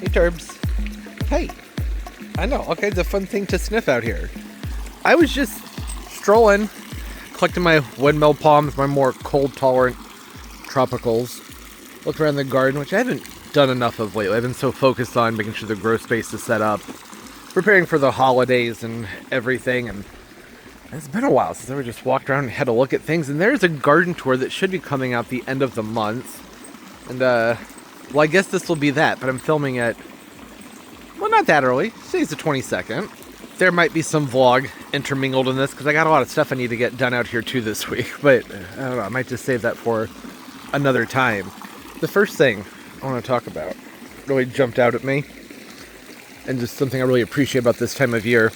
Turbs. Hey, I know, all kinds of fun thing to sniff out here. I was just strolling, collecting my windmill palms, my more cold-tolerant tropicals. Looked around the garden, which I haven't done enough of lately. I've been so focused on making sure the grow space is set up, preparing for the holidays and everything, and it's been a while since I ever just walked around and had a look at things. And there's a garden tour that should be coming out the end of the month. And, well, I guess this will be that, but I'm filming it, well, not that early. Today's the 22nd. There might be some vlog intermingled in this, because I got a lot of stuff I need to get done out here, too, this week. But, I don't know, I might just save that for another time. The first thing I want to talk about really jumped out at me, and just something I really appreciate about this time of year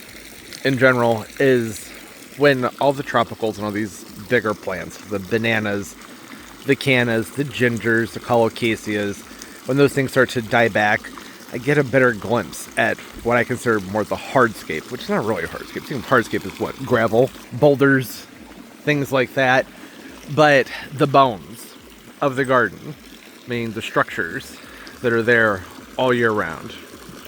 in general, is when all the tropicals and all these bigger plants, the bananas, the cannas, the gingers, the colocaceas, when those things start to die back, I get a better glimpse at what I consider more the hardscape, which is not really a hardscape. I think hardscape is what? Gravel, boulders, things like that. But the bones of the garden, meaning the structures that are there all year round.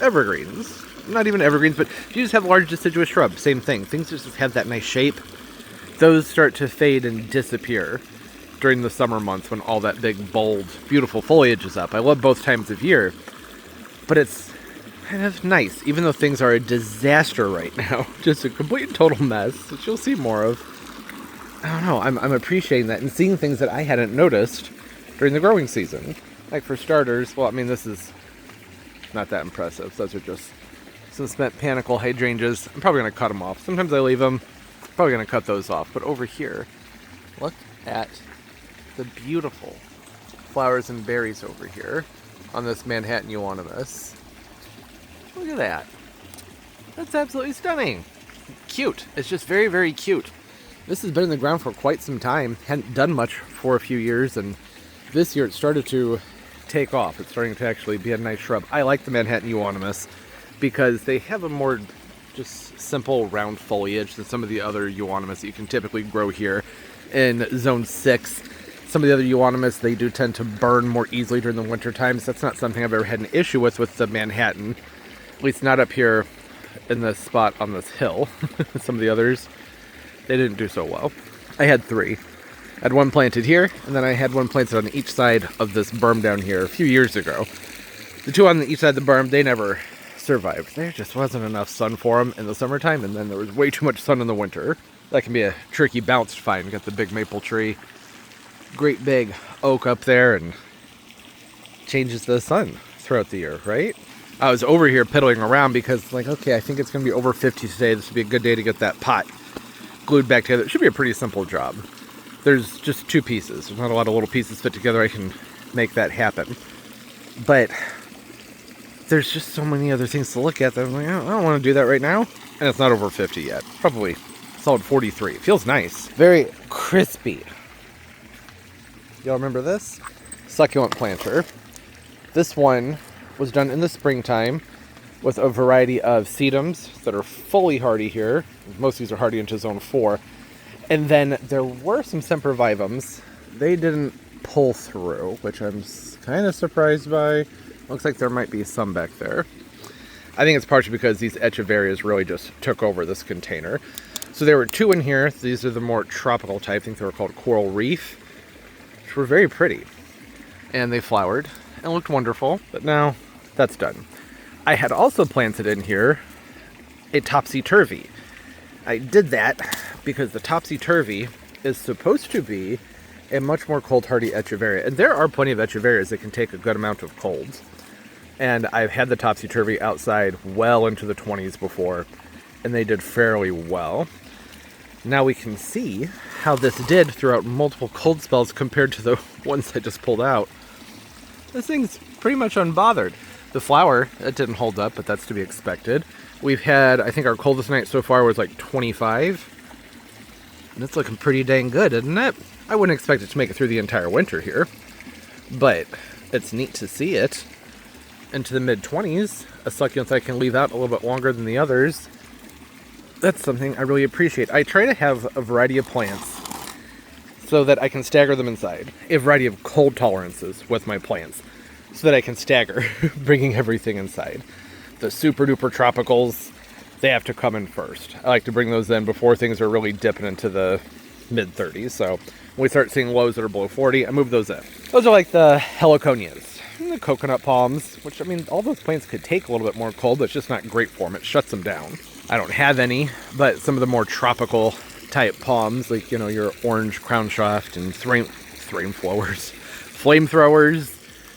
Evergreens. Not even evergreens, but if you just have large deciduous shrubs, same thing. Things just have that nice shape. Those start to fade and disappear during the summer months when all that big, bold, beautiful foliage is up. I love both times of year, but it's kind of nice, even though things are a disaster right now. Just a complete and total mess, which you'll see more of. I don't know, I'm appreciating that and seeing things that I hadn't noticed during the growing season. Like for starters, well, I mean, this is not that impressive. Those are just some spent panicle hydrangeas. I'm probably going to cut them off. Sometimes I leave them. Probably going to cut those off. But over here, look at the beautiful flowers and berries over here on this Manhattan euonymus. Look at that. That's absolutely stunning. Cute. It's just very, very cute. This has been in the ground for quite some time. Hadn't done much for a few years, and this year it started to take off. It's starting to actually be a nice shrub. I like the Manhattan euonymus because they have a more just simple round foliage than some of the other euonymus that you can typically grow here in zone 6. Some of the other euonymus, they do tend to burn more easily during the winter times. That's not something I've ever had an issue with the Manhattan, at least not up here in this spot on this hill. Some of the others, they didn't do so well. I had 3. I had one planted here, and then I had one planted on each side of this berm down here a few years ago. The 2 on each side of the berm, they never survived. There just wasn't enough sun for them in the summertime, and then there was way too much sun in the winter. That can be a tricky bounce to find. Got the big maple tree, great big oak up there, and changes the sun throughout the year, right? I was over here piddling around because, like, okay, I think it's going to be over 50 today. This would be a good day to get that pot glued back together. It should be a pretty simple job. There's just 2 pieces. There's not a lot of little pieces fit together. I can make that happen. But there's just so many other things to look at that I'm like, I don't want to do that right now. And it's not over 50 yet. Probably solid 43. It feels nice. Very crispy. Y'all remember this? Succulent planter. This one was done in the springtime with a variety of sedums that are fully hardy here. Most of these are hardy into zone 4. And then there were some sempervivums. They didn't pull through, which I'm kind of surprised by. Looks like there might be some back there. I think it's partially because these echeverias really just took over this container. So there were 2 in here. These are the more tropical type. I think they were called Coral Reef, which were very pretty. And they flowered and looked wonderful, but now that's done. I had also planted in here a topsy-turvy. I did that because the topsy-turvy is supposed to be a much more cold-hardy echeveria. And there are plenty of echeverias that can take a good amount of colds. And I've had the topsy-turvy outside well into the 20s before, and they did fairly well. Now we can see how this did throughout multiple cold spells compared to the ones I just pulled out. This thing's pretty much unbothered. The flower, it didn't hold up, but that's to be expected. We've had, I think our coldest night so far was like 25. And it's looking pretty dang good, isn't it? I wouldn't expect it to make it through the entire winter here. But it's neat to see it into the mid-20s. A succulent I can leave out a little bit longer than the others. That's something I really appreciate. I try to have a variety of plants so that I can stagger them inside. A variety of cold tolerances with my plants. so that I can stagger, bringing everything inside. The super duper tropicals, they have to come in first. I like to bring those in before things are really dipping into the mid 30s. So when we start seeing lows that are below 40, I move those in. Those are like the heliconias and the coconut palms, which, I mean, all those plants could take a little bit more cold, but it's just not great for them. It shuts them down. I don't have any, but some of the more tropical type palms, like, you know, your orange crown shaft and flamethrowers.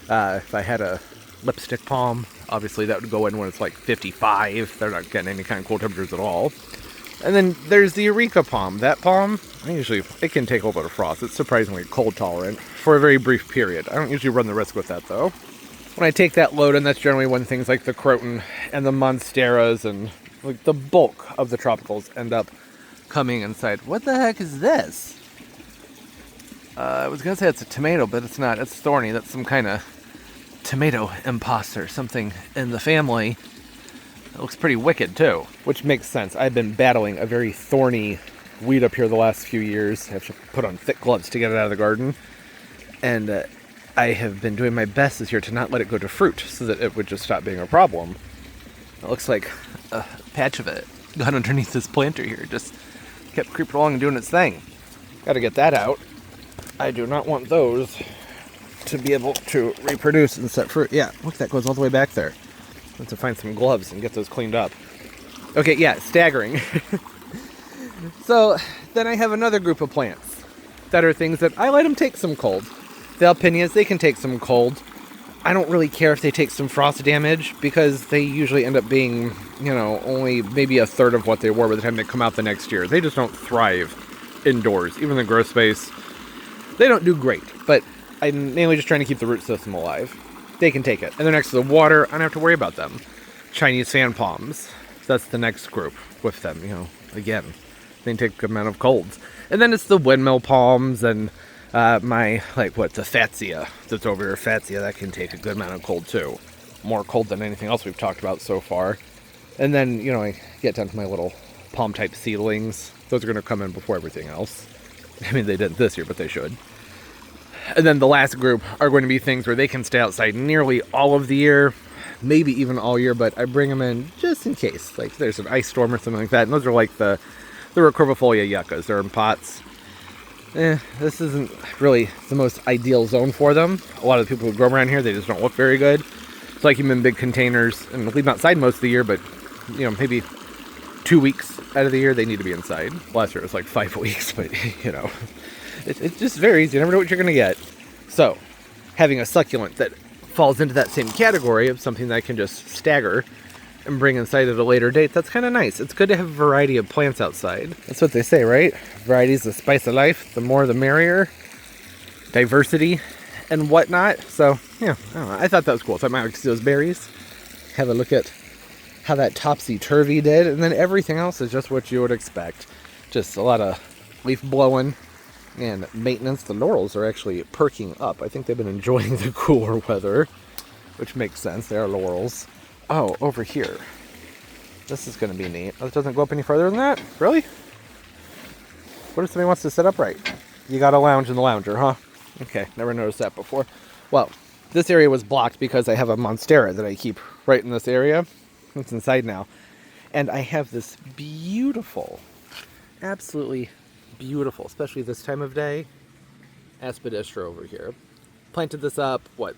If I had a lipstick palm, obviously that would go in when it's like 55. They're not getting any kind of cold temperatures at all. And then there's the Eureka palm. That palm, it can take a little bit of frost. It's surprisingly cold tolerant for a very brief period. I don't usually run the risk with that though. When I take that load in, that's generally when things like the croton and the monsteras and like the bulk of the tropicals end up coming inside. What the heck is this? I was gonna say it's a tomato, but it's not. It's thorny. That's some kind of tomato imposter, something in the family. It looks pretty wicked too, which makes sense. I've been battling a very thorny weed up here the last few years. I have to put on thick gloves to get it out of the garden, and I have been doing my best this year to not let it go to fruit so that it would just stop being a problem. It looks like a patch of it got underneath this planter here, just kept creeping along and doing its thing. Got to get that out. I do not want those to be able to reproduce and set fruit. Yeah, look, that goes all the way back there. I have to find some gloves and get those cleaned up. Okay, yeah, staggering. So then I have another group of plants that are things that I let them take some cold. The alpinias, they can take some cold. I don't really care if they take some frost damage because they usually end up being, you know, only maybe a third of what they were by the time they come out the next year. They just don't thrive indoors. Even the grow space, they don't do great, but I'm mainly just trying to keep the root system alive. They can take it. And they're next to the water, I don't have to worry about them. Chinese sand palms, that's the next group with them, you know, again, they can take a good amount of colds. And then it's the windmill palms and the fatsia that's over here, fatsia, that can take a good amount of cold too. More cold than anything else we've talked about so far. And then, you know, I get down to my little palm type seedlings. Those are going to come in before everything else. I mean, they didn't this year, but they should. And then the last group are going to be things where they can stay outside nearly all of the year, maybe even all year, but I bring them in just in case. Like there's an ice storm or something like that. And those are like the recurvifolia yuccas. They're in pots. This isn't really the most ideal zone for them. A lot of the people who grow around here, they just don't look very good. It's like keep them in big containers and leave them outside most of the year, but, you know, maybe 2 weeks out of the year, they need to be inside. Last year it was like 5 weeks, but, you know, it just varies. You never know what you're going to get. So, having a succulent that falls into that same category of something that I can just stagger and bring inside at a later date, that's kind of nice. It's good to have a variety of plants outside. That's what they say, right? Variety's the spice of life. The more the merrier. Diversity and whatnot. So, yeah, I don't know. I thought that was cool. So I might see those berries. Have a look at how that topsy-turvy did. And then everything else is just what you would expect. Just a lot of leaf blowing and maintenance. The laurels are actually perking up. I think they've been enjoying the cooler weather, which makes sense. They are laurels. Oh, over here. This is going to be neat. Oh, it doesn't go up any further than that? Really? What if somebody wants to sit upright? You got to lounge in the lounger, huh? Okay, never noticed that before. Well, this area was blocked because I have a monstera that I keep right in this area. It's inside now. And I have this beautiful, absolutely beautiful, especially this time of day, aspidistra over here. Planted this up, I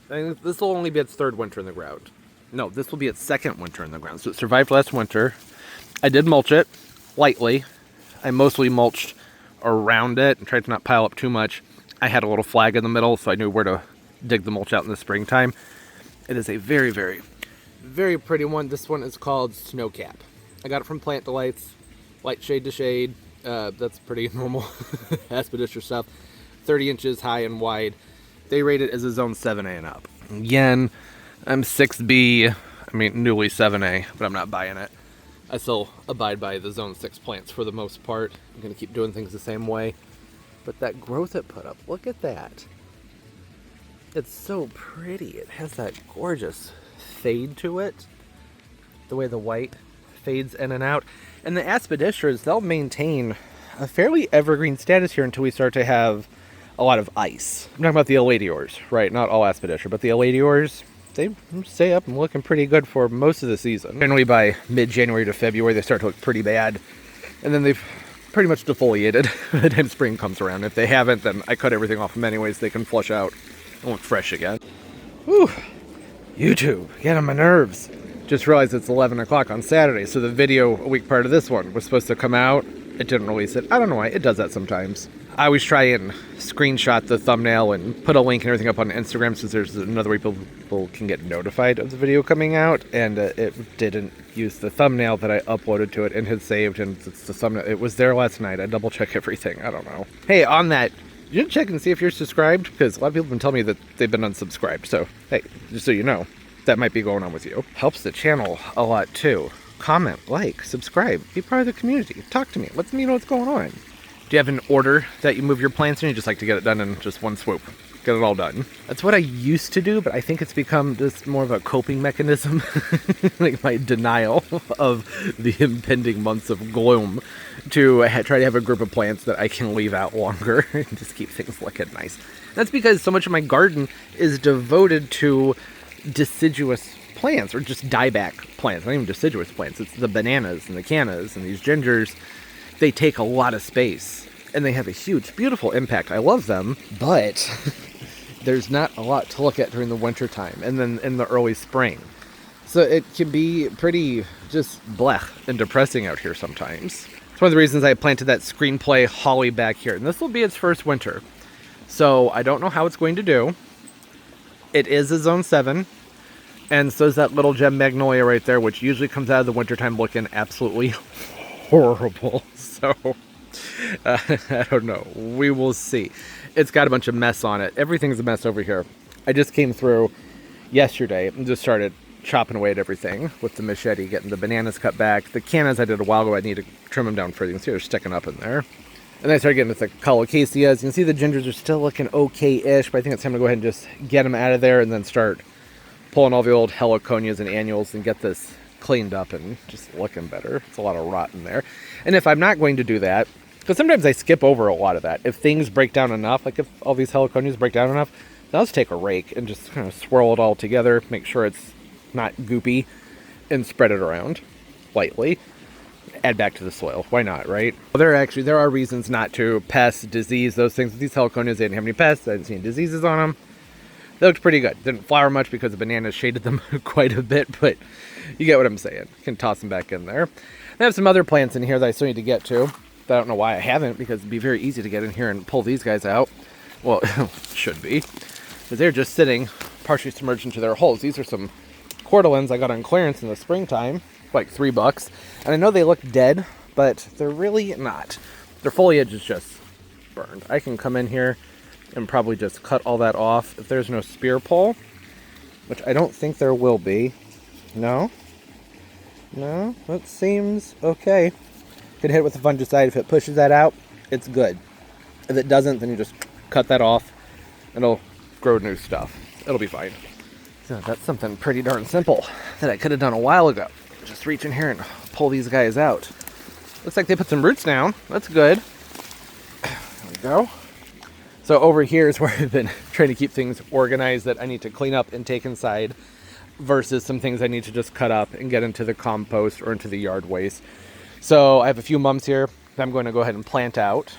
think this will only be its third winter in the ground. No, this will be its second winter in the ground. So it survived last winter. I did mulch it lightly. I mostly mulched around it and tried to not pile up too much. I had a little flag in the middle, so I knew where to dig the mulch out in the springtime. It is a very, very, very pretty one. This one is called Snowcap. I got it from Plant Delights, light shade to shade. That's pretty normal aspidistra stuff. 30 inches high and wide. They rate it as a zone 7A and up. Again, I'm 6B, newly 7A, but I'm not buying it. I still abide by the zone 6 plants for the most part. I'm going to keep doing things the same way. But that growth it put up, look at that. It's so pretty. It has that gorgeous fade to it. The way the white fades in and out. And the aspidistras, they'll maintain a fairly evergreen status here until we start to have a lot of ice. I'm talking about the eladiors, right? Not all aspidistra, but the eladiors, they stay up and looking pretty good for most of the season. Generally by mid-January to February, they start to look pretty bad. And then they've pretty much defoliated by the time spring comes around. If they haven't, then I cut everything off them anyways. They can flush out and look fresh again. Whew. YouTube, get on my nerves. Just realized it's 11 o'clock on Saturday, so the video a week prior to this one was supposed to come out. It didn't release it. I don't know why. It does that sometimes. I always try and screenshot the thumbnail and put a link and everything up on Instagram, since there's another way people can get notified of the video coming out, and it didn't use the thumbnail that I uploaded to it and had saved, and it's the thumbnail. It was there last night. I double check everything. I don't know. Hey, on that, you didn't check and see if you're subscribed? Because a lot of people have been telling me that they've been unsubscribed. So, hey, just so you know, that might be going on with you. Helps the channel a lot too. Comment, like, subscribe, be part of the community. Talk to me. Let me know what's going on. Do you have an order that you move your plants in? You just like to get it done in just one swoop. Get it all done. That's what I used to do, but I think it's become just more of a coping mechanism. Like my denial of the impending months of gloom, to try to have a group of plants that I can leave out longer and just keep things looking nice. That's because so much of my garden is devoted to deciduous plants, or just dieback plants, not even deciduous plants. It's the bananas and the cannas and these gingers. They take a lot of space and they have a huge, beautiful impact. I love them, but there's not a lot to look at during the winter time and then in the early spring. So it can be pretty just blech and depressing out here sometimes. It's one of the reasons I planted that screenplay holly back here, and this will be its first winter. So I don't know how it's going to do. It is a zone 7. And so is that little gem magnolia right there, which usually comes out of the wintertime looking absolutely horrible. So, I don't know. We will see. It's got a bunch of mess on it. Everything's a mess over here. I just came through yesterday and just started chopping away at everything with the machete, getting the bananas cut back. The cannas I did a while ago, I need to trim them down further. You can see they're sticking up in there. And then I started getting with the colocaceas. You can see the gingers are still looking okay-ish, but I think it's time to go ahead and just get them out of there and then start pulling all the old heliconias and annuals and get this cleaned up and just looking better. It's a lot of rot in there. And if I'm not going to do that, because sometimes I skip over a lot of that. If things break down enough, like if all these heliconias break down enough, then I'll just take a rake and just kind of swirl it all together, make sure it's not goopy, and spread it around lightly. Add back to the soil. Why not, right? Well, there are reasons not to. Pests, disease, those things. With these heliconias, they didn't have any pests. I didn't see any diseases on them. They looked pretty good. Didn't flower much because the bananas shaded them quite a bit, but you get what I'm saying. You can toss them back in there. I have some other plants in here that I still need to get to. I don't know why I haven't, because it'd be very easy to get in here and pull these guys out. Well, it should be, because they're just sitting partially submerged into their holes. These are some cordylans I got on clearance in the springtime, like $3. And I know they look dead, but they're really not. Their foliage is just burned. I can come in here and probably just cut all that off if there's no spear pole, which I don't think there will be. No, that seems okay. Could hit it with a fungicide. If it pushes that out, it's good. If it doesn't, then you just cut that off and it'll grow new stuff. It'll be fine. So that's something pretty darn simple that I could have done a while ago. Just reach in here and pull these guys out. Looks like they put some roots down. That's good. There we go. So over here is where I've been trying to keep things organized that I need to clean up and take inside, versus some things I need to just cut up and get into the compost or into the yard waste. So I have a few mums here that I'm going to go ahead and plant out.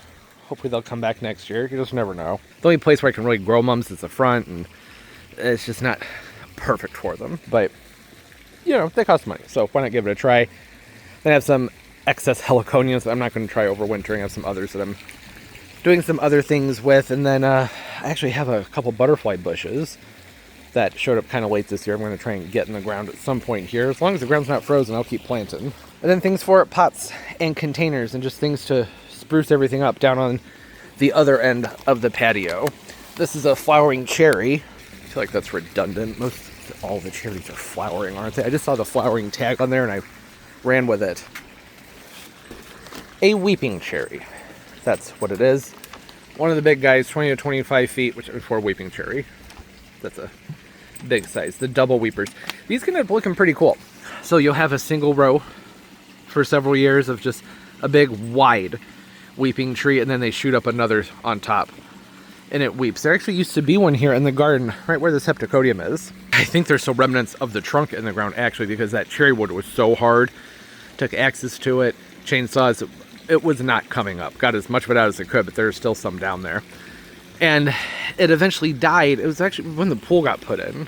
Hopefully they'll come back next year. You just never know. The only place where I can really grow mums is the front, and it's just not perfect for them. But, you know, they cost money, so why not give it a try? Then I have some excess heliconias that I'm not going to try overwintering. I have some others that I'm doing some other things with. And then I actually have a couple butterfly bushes that showed up kind of late this year. I'm going to try and get in the ground at some point here. As long as the ground's not frozen, I'll keep planting. And then things for pots and containers, and just things to spruce everything up down on the other end of the patio. This is a flowering cherry. I feel like that's redundant. All the cherries are flowering, aren't they? I just saw the flowering tag on there and I ran with it. A weeping cherry. That's what it is. One of the big guys, 20 to 25 feet, which is for a weeping cherry. That's a big size. The double weepers. These can end up looking pretty cool. So you'll have a single row for several years of just a big wide weeping tree, and then they shoot up another on top. and it weeps. There actually used to be one here in the garden, right where the septicodium is. I think there's still remnants of the trunk in the ground, actually, because that cherry wood was so hard. Took axes to it, chainsaws. It was not coming up. Got as much of it out as it could, but there's still some down there. And it eventually died. It was actually when the pool got put in.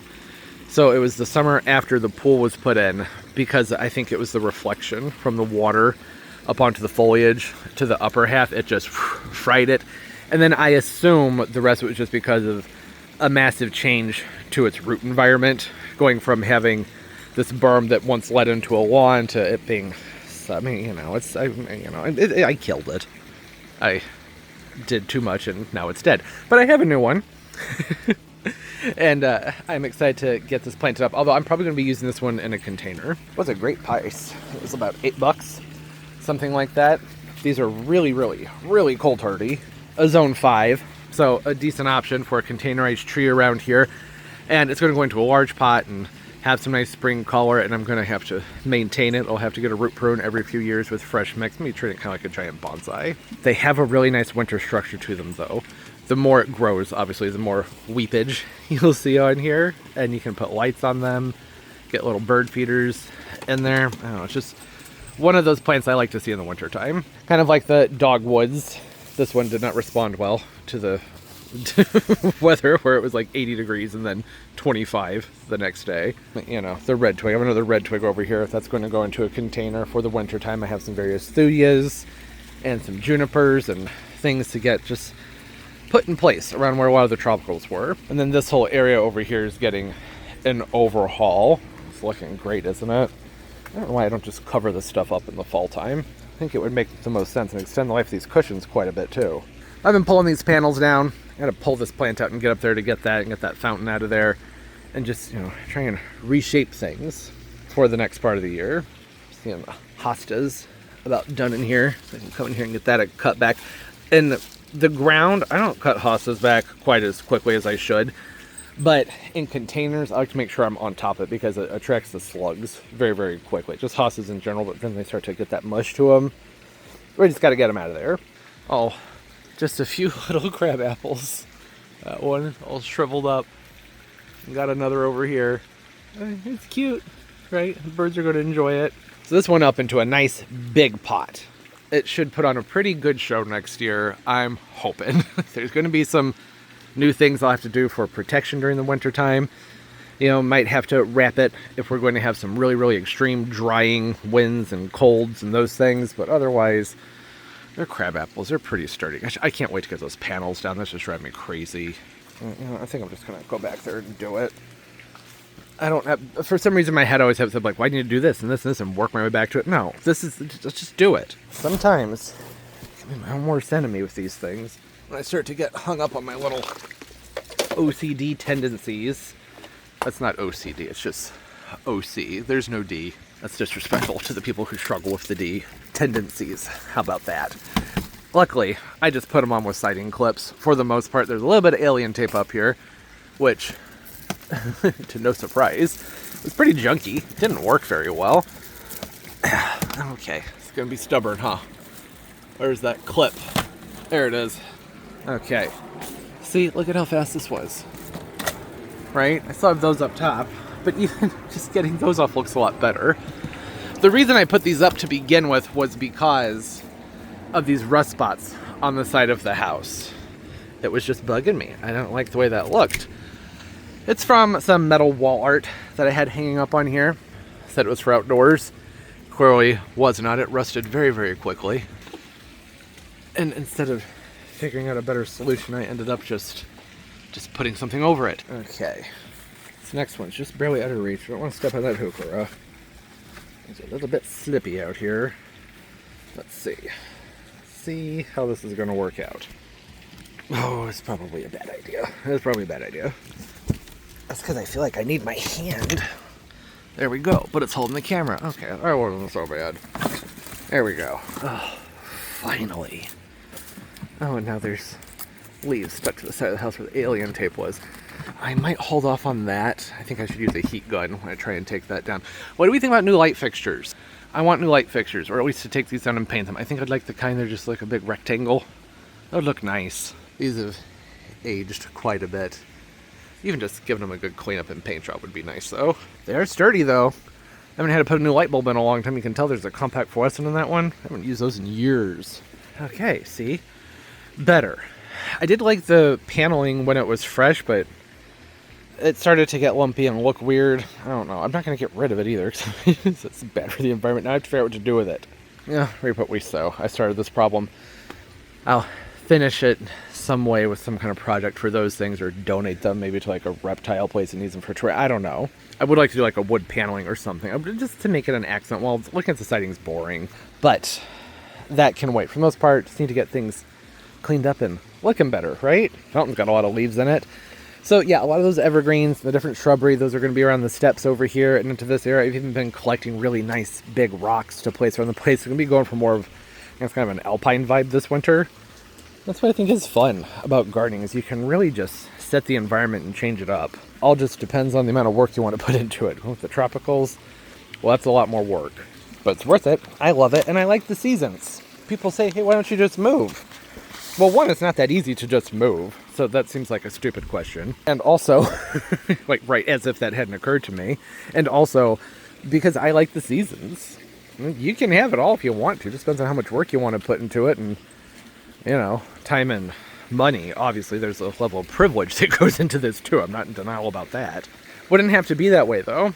So it was the summer after the pool was put in, because I think it was the reflection from the water up onto the foliage to the upper half. It just fried it. And then I assume the rest of it was just because of a massive change to its root environment, going from having this berm that once led into a lawn to it being, I mean, you know, I killed it. I did too much and now it's dead. But I have a new one. And I'm excited to get this planted up, although I'm probably going to be using this one in a container. It was a great price. It was about $8, something like that. These are really, really, really cold hardy. A zone 5, so a decent option for a containerized tree around here. And it's going to go into a large pot and have some nice spring color, and I'm going to have to maintain it. I'll have to get a root prune every few years with fresh mix. Maybe treat it kind of like a giant bonsai. They have a really nice winter structure to them, though. The more it grows, obviously, the more weepage you'll see on here, and you can put lights on them, get little bird feeders in there. I don't know, it's just one of those plants I like to see in the wintertime. Kind of like the dogwoods. This one did not respond well to the weather, where it was like 80 degrees and then 25 the next day. You know, the red twig. I have another red twig over here. That's going to go into a container for the winter time. I have some various thujas and some junipers and things to get just put in place around where a lot of the tropicals were. And then this whole area over here is getting an overhaul. It's looking great, isn't it? I don't know why I don't just cover this stuff up in the fall time. I think it would make the most sense and extend the life of these cushions quite a bit too. I've been pulling these panels down. I gotta pull this plant out and get up there to get that and get that fountain out of there, and just, you know, try and reshape things for the next part of the year. Seeing the hostas about done in here, so I can come in here and get that cut back. In the ground, I don't cut hostas back quite as quickly as I should, but in containers, I like to make sure I'm on top of it because it attracts the slugs very, very quickly. Just hostas in general, but then they start to get that mush to them. We just got to get them out of there. Oh, just a few little crab apples. That one all shriveled up. Got another over here. It's cute, right? The birds are going to enjoy it. So this one up into a nice big pot. It should put on a pretty good show next year, I'm hoping. There's going to be some new things I'll have to do for protection during the winter time. You know, might have to wrap it if we're going to have some really, really extreme drying winds and colds and those things. But otherwise, they're crab apples. They're pretty sturdy. I can't wait to get those panels down. That's just driving me crazy. You know, I think I'm just going to go back there and do it. I don't have, for some reason, my head always has like, why do you need to do this and this and this and work my way back to it? No, let's just do it. Sometimes I can be my own worst enemy with these things. When I start to get hung up on my little OCD tendencies. That's not OCD, it's just OC. There's no D. That's disrespectful to the people who struggle with the D. Tendencies. How about that? Luckily, I just put them on with siding clips. For the most part, there's a little bit of alien tape up here, which, to no surprise, was pretty junky. Didn't work very well. Okay, it's gonna be stubborn, huh? Where's that clip? There it is. Okay. See, look at how fast this was. Right? I still have those up top, but even just getting those off looks a lot better. The reason I put these up to begin with was because of these rust spots on the side of the house. It was just bugging me. I don't like the way that looked. It's from some metal wall art that I had hanging up on here. Said it was for outdoors. Clearly was not. It rusted very, very quickly. And instead of figuring out a better solution, I ended up just putting something over it. Okay. This next one's just barely out of reach. I don't want to step on that heuchera. It's a little bit slippy out here. Let's see. See how this is going to work out. Oh, it's probably a bad idea. It's probably a bad idea. That's because I feel like I need my hand. There we go. But it's holding the camera. Okay, that wasn't so bad. There we go. Oh, finally. Oh, and now there's leaves stuck to the side of the house where the alien tape was. I might hold off on that. I think I should use a heat gun when I try and take that down. What do we think about new light fixtures? I want new light fixtures, or at least to take these down and paint them. I think I'd like the kind that are just like a big rectangle. That would look nice. These have aged quite a bit. Even just giving them a good cleanup and paint job would be nice, though. They're sturdy, though. I haven't had to put a new light bulb in a long time. You can tell there's a compact fluorescent in that one. I haven't used those in years. Okay, see? Better. I did like the paneling when it was fresh, but it started to get lumpy and look weird. I don't know. I'm not going to get rid of it either, because it's bad for the environment. Now I have to figure out what to do with it. Yeah, reap what we sow. I started this problem. I'll finish it some way with some kind of project for those things, or donate them maybe to like a reptile place that needs them for tour. I don't know. I would like to do like a wood paneling or something, just to make it an accent. Well, looking at the siding's boring, but that can wait. For the most part, just need to get things cleaned up and looking better, right? Fountain's got a lot of leaves in it. So yeah, a lot of those evergreens, the different shrubbery, those are going to be around the steps over here and into this area. I've even been collecting really nice big rocks to place around the place. It's going to be going for more of, I guess, kind of an alpine vibe this winter. That's what I think is fun about gardening, is you can really just set the environment and change it up. All just depends on the amount of work you want to put into it. With the tropicals, well, that's a lot more work, but it's worth it. I love it, and I like the seasons. People say, hey, why don't you just move? Well, one, it's not that easy to just move, so that seems like a stupid question. And also, like, right, as if that hadn't occurred to me. And also, because I like the seasons. You can have it all if you want to. It just depends on how much work you want to put into it, and, you know, time and money. Obviously, there's a level of privilege that goes into this, too. I'm not in denial about that. Wouldn't have to be that way, though.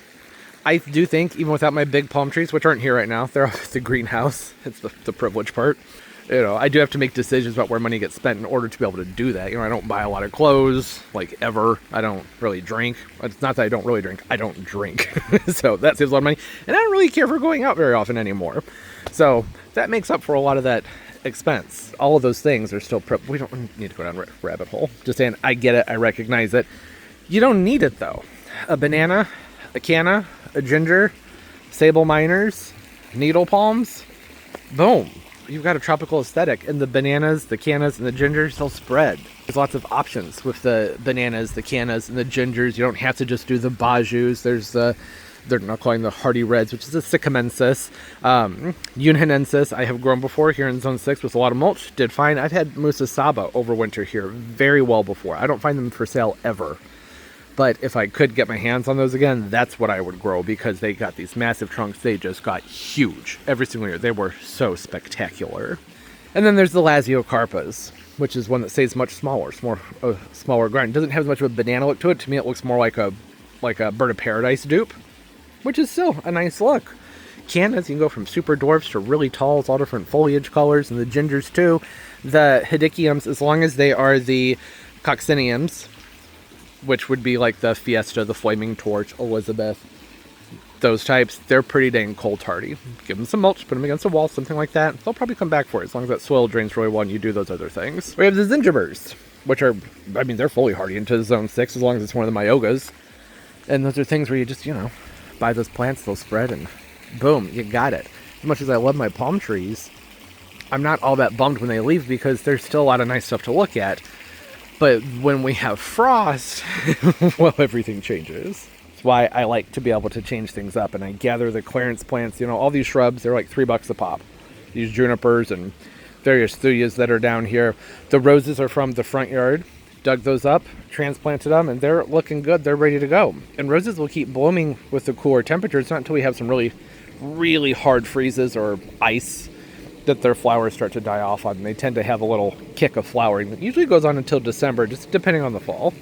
I do think, even without my big palm trees, which aren't here right now, they're off at the greenhouse. It's the privilege part. You know, I do have to make decisions about where money gets spent in order to be able to do that. You know, I don't buy a lot of clothes, like, ever. I don't really drink. It's not that I don't really drink. I don't drink. So that saves a lot of money. And I don't really care for going out very often anymore. So that makes up for a lot of that expense. All of those things are still we don't need to go down a rabbit hole. Just saying, I get it. I recognize it. You don't need it, though. A banana, a canna, a ginger, sable minors, needle palms. Boom. You've got a tropical aesthetic, and the bananas, the cannas, and the gingers, they'll spread. There's lots of options with the bananas, the cannas, and the gingers. You don't have to just do the bajus. There's they're not calling the hardy reds, which is a sycamensis. Unhinensis, I have grown before here in Zone 6 with a lot of mulch. Did fine. I've had Musa Saba overwinter here very well before. I don't find them for sale ever. But if I could get my hands on those again, that's what I would grow, because they got these massive trunks. They just got huge every single year. They were so spectacular. And then there's the Laziocarpas, which is one that stays much smaller. It's more a smaller grind. It doesn't have as much of a banana look to it. To me, it looks more like a bird of paradise dupe, which is still a nice look. Cannas, you can go from super dwarfs to really tall. It's all different foliage colors, and the gingers too. The Hidiciums, as long as they are the Coccinniums, which would be like the Fiesta, the Flaming Torch, Elizabeth, those types, they're pretty dang cold hardy. Give them some mulch, put them against a wall, something like that. They'll probably come back for it, as long as that soil drains really well and you do those other things. We have the Zingibers, which are, I mean, they're fully hardy into Zone 6, as long as it's one of the Myogas. And those are things where you just, you know, buy those plants, they'll spread, and boom, you got it. As much as I love my palm trees, I'm not all that bummed when they leave, because there's still a lot of nice stuff to look at. But when we have frost, well, everything changes. That's why I like to be able to change things up. And I gather the clearance plants, you know, all these shrubs, they're like $3 a pop. These junipers and various thujas that are down here. The roses are from the front yard. Dug those up, transplanted them, and they're looking good. They're ready to go. And roses will keep blooming with the cooler temperatures, not until we have some really, really hard freezes or ice that their flowers start to die off on. They tend to have a little kick of flowering that usually goes on until December, just depending on the fall.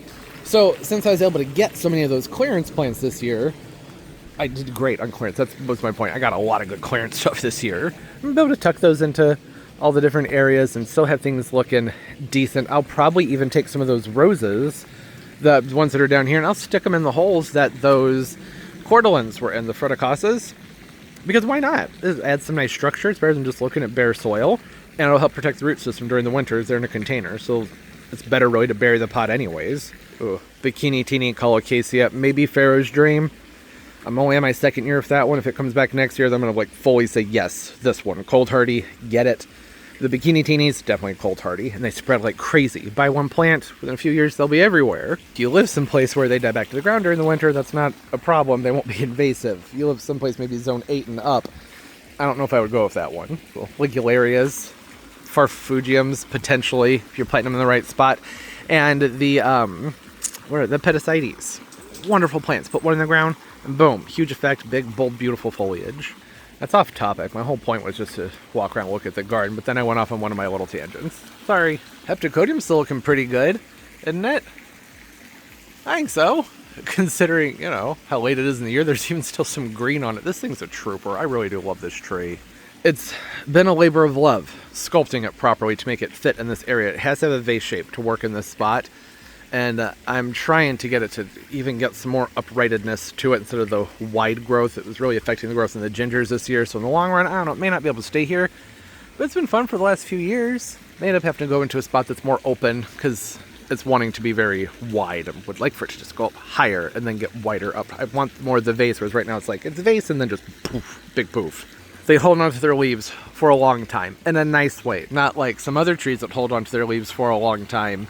So since I was able to get so many of those clearance plants this year, I did great on clearance. That was my point. I got a lot of good clearance stuff this year. I'm able to tuck those into all the different areas and still have things looking decent. I'll probably even take some of those roses, the ones that are down here, and I'll stick them in the holes that those cordylans were in, the fruticaceae. Because why not? It adds some nice structure. It's better than just looking at bare soil. And it'll help protect the root system during the winters. They're in a container, so it's better really to bury the pot anyways. Ooh. Bikini Teeny Colocasia, maybe Pharaoh's Dream. I'm only on my second year of that one. If it comes back next year, then I'm going to like fully say yes, this one. Cold hardy, get it. The Bikini Teenies, definitely cold hardy, and they spread like crazy. Buy one plant, within a few years they'll be everywhere. If you live someplace where they die back to the ground during the winter, that's not a problem. They won't be invasive. If you live someplace maybe zone 8 and up, I don't know if I would go with that one. Well, Ligularias, Farfugiums, potentially, if you're planting them in the right spot. And the what are the Petasites? Wonderful plants. Put one in the ground, and boom, huge effect, big, bold, beautiful foliage. That's off topic. My whole point was just to walk around and look at the garden, but then I went off on one of my little tangents. Sorry. Heptacodium's still looking pretty good, isn't it? I think so. Considering, you know, how late it is in the year, there's even still some green on it. This thing's a trooper. I really do love this tree. It's been a labor of love, sculpting it properly to make it fit in this area. It has to have a vase shape to work in this spot. And I'm trying to get it to even get some more uprightedness to it instead of the wide growth. It was really affecting the growth in the gingers this year. So in the long run, I don't know, it may not be able to stay here. But it's been fun for the last few years. May end up having to go into a spot that's more open because it's wanting to be very wide. I would like for it to just go up higher and then get wider up. I want more of the vase, whereas right now it's like, it's vase and then just poof, big poof. They hold on to their leaves for a long time in a nice way. Not like some other trees that hold on to their leaves for a long time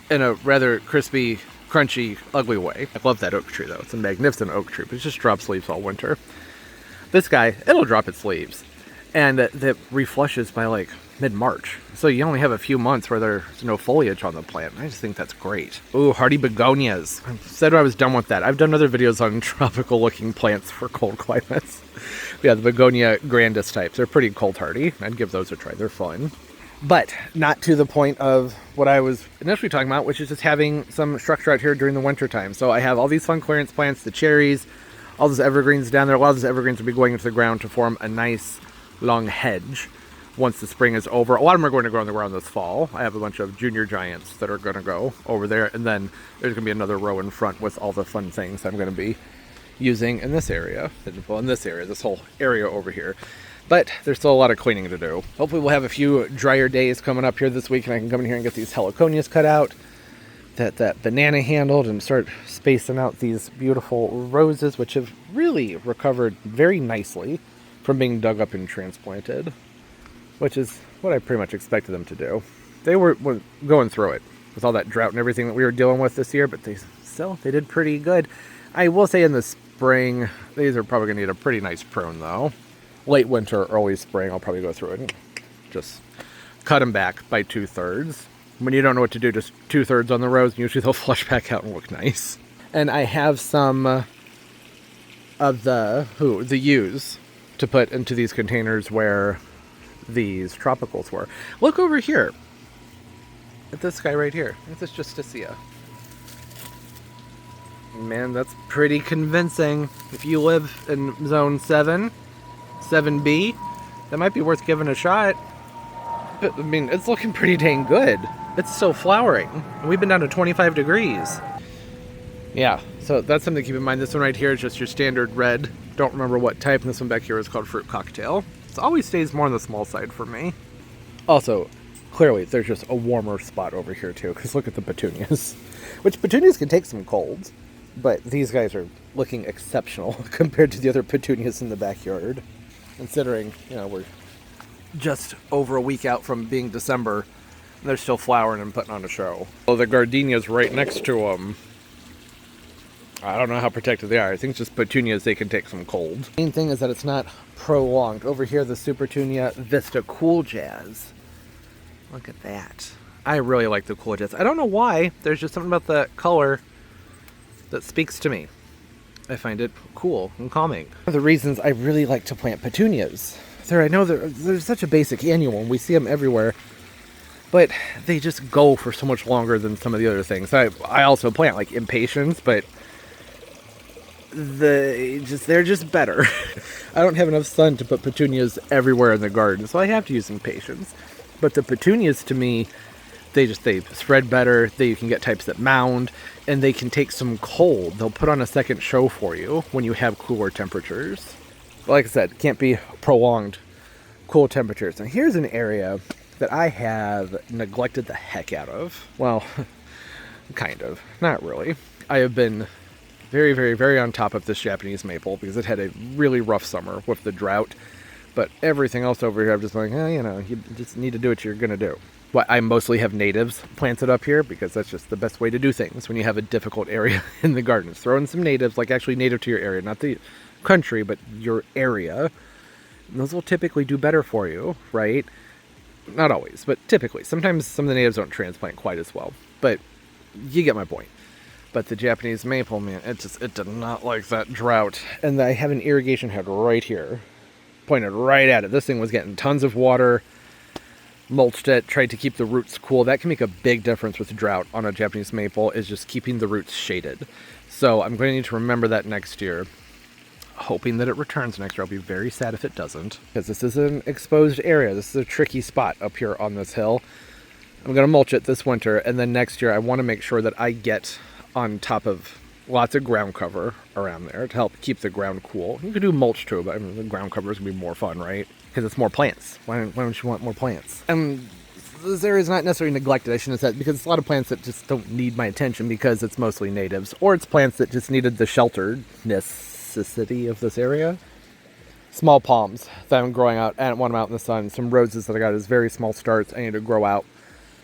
in a rather crispy, crunchy, ugly way. I love that oak tree though. It's a magnificent oak tree, but it just drops leaves all winter. This guy, it'll drop its leaves. And that reflushes by like mid-March. So you only have a few months where there's no foliage on the plant. I just think that's great. Ooh, hardy begonias. I said I was done with that. I've done other videos on tropical looking plants for cold climates. Yeah, the begonia grandis types. They're pretty cold hardy. I'd give those a try. They're fun. But not to the point of what I was initially talking about, which is just having some structure out here during the winter time. So I have all these fun clearance plants, the cherries, all those evergreens down there. A lot of those evergreens will be going into the ground to form a nice long hedge once the spring is over. A lot of them are going to grow in the ground this fall. I have a bunch of junior giants that are going to go over there. And then there's going to be another row in front with all the fun things I'm going to be using in this area. Well, in this area, this whole area over here. But there's still a lot of cleaning to do. Hopefully we'll have a few drier days coming up here this week and I can come in here and get these heliconias cut out, that banana handled, and start spacing out these beautiful roses, which have really recovered very nicely from being dug up and transplanted, which is what I pretty much expected them to do. They were going through it with all that drought and everything that we were dealing with this year, but they did pretty good. I will say in the spring, these are probably going to need a pretty nice prune though. Late winter, early spring, I'll probably go through it and just cut them back by 2/3. When you don't know what to do, just 2/3 on the rows, and usually they'll flush back out and look nice. And I have some of the U's to put into these containers where these tropicals were. Look over here at this guy right here. This is Justicia. Man, that's pretty convincing. If you live in zone 7B, that might be worth giving a shot. But, I mean, it's looking pretty dang good. It's still flowering. We've been down to 25 degrees. Yeah, so that's something to keep in mind. This one right here is just your standard red. Don't remember what type. And this one back here is called Fruit Cocktail. It always stays more on the small side for me. Also, clearly, there's just a warmer spot over here, too. Because look at the petunias. Which petunias can take some colds. But these guys are looking exceptional compared to the other petunias in the backyard. Considering, you know, we're just over a week out from being December, and they're still flowering and putting on a show. Well, the gardenias right next to them, I don't know how protected they are. I think it's just petunias, they can take some cold. The main thing is that it's not prolonged. Over here, the Supertunia Vista Cool Jazz. Look at that. I really like the Cool Jazz. I don't know why. There's just something about the color that speaks to me. I find it cool and calming. One of the reasons I really like to plant petunias. I know they're such a basic annual, and we see them everywhere, but they just go for so much longer than some of the other things. I also plant like impatiens, but they're just better. I don't have enough sun to put petunias everywhere in the garden, so I have to use impatiens. But the petunias, to me, they spread better. You can get types that mound, and they can take some cold. They'll put on a second show for you when you have cooler temperatures. But like I said, can't be prolonged cool temperatures. Now here's an area that I have neglected the heck out of. Well, kind of. Not really. I have been very, very, very on top of this Japanese maple because it had a really rough summer with the drought. But everything else over here, I'm just like, you just need to do what you're going to do. Well, I mostly have natives planted up here because that's just the best way to do things when you have a difficult area in the gardens. Throw in some natives, like actually native to your area, not the country, but your area. And those will typically do better for you, right? Not always, but typically. Sometimes some of the natives don't transplant quite as well. But you get my point. But the Japanese maple, man, it did not like that drought. And I have an irrigation head right here, pointed right at it. This thing was getting tons of water, mulched it, tried to keep the roots cool. That can make a big difference with drought on a Japanese maple, is just keeping the roots shaded. So I'm going to need to remember that next year. Hoping that it returns next year. I'll be very sad if it doesn't, because this is an exposed area. This is a tricky spot up here on this hill. I'm going to mulch it this winter, and then next year I want to make sure that I get on top of lots of ground cover around there to help keep the ground cool. You could do mulch too, but I mean, the ground cover is going to be more fun, right? Because it's more plants. Why don't you want more plants? And this area is not necessarily neglected, I shouldn't have said, because it's a lot of plants that just don't need my attention because it's mostly natives, or it's plants that just needed the shelteredness of this area. Small palms that I'm growing out. I don't want them out in the sun. Some roses that I got as very small starts. I need to grow out